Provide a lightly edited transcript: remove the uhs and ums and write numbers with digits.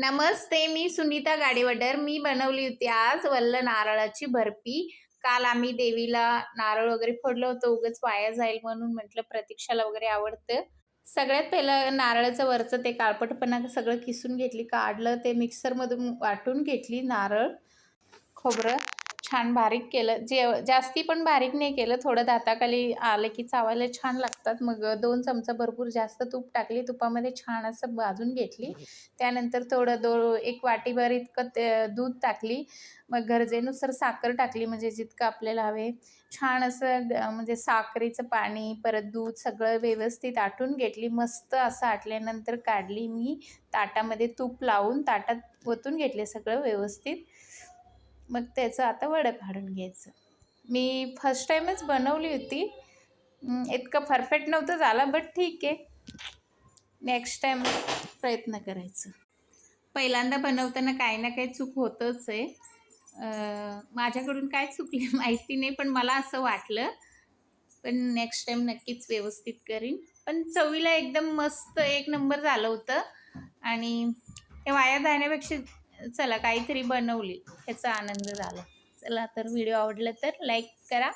नमस्ते, मी सुनीता गाडीवडर. मी बनवली होती आज वल्ल नारळाची बर्फी. काल आम्ही देवीला नारळ वगैरे फोडलं होतं, उगाच वाया जाईल म्हणून म्हटलं प्रतीक्षाला वगैरे आवडतं. सगळ्यात पहिलं नारळाचं वरचं ते काळपटपणा सगळं किसून घेतली, काढलं. ते मिक्सरमधून वाटून घेतली नारळ, खोबरं छान बारीक केलं. जास्ती पण बारीक नाही केलं. थोडं दाताखाली आलं की चावायला छान लागतात. मग 2 चमचा भरपूर जास्त तूप टाकली. तुपामध्ये छान असं भाजून घेतली. त्यानंतर थोडं 1 वाटीभर इतकं दूध टाकली. मग गरजेनुसार साखर टाकली, म्हणजे जितकं आपल्याला हवे. छान असं म्हणजे साखरेचं पाणी, परत दूध सगळं व्यवस्थित आटून घेतली. मस्त असं आटल्यानंतर काढली मी ताटामध्ये. तूप लावून ताटात ओतून घेतले सगळं व्यवस्थित. मग त्याचं आता वडं काढून घ्यायचं. मी फर्स्ट टाईमच बनवली होती. इतकं परफेक्ट नव्हतं झालं, बट ठीक आहे. नेक्स्ट टाईम प्रयत्न करायचं. पहिल्यांदा बनवताना काही ना काही चूक होतच आहे. माझ्याकडून काय चुकली माहिती नाही, पण मला असं वाटलं. पण नेक्स्ट टाईम नक्कीच व्यवस्थित करीन. पण चवीला एकदम मस्त एक नंबर झालं होतं. आणि हे वाया जाण्यापेक्षा चला काहीतरी बनवली, ह्याचा आनंद झाला. चला तर व्हिडिओ आवडला तर लाईक करा.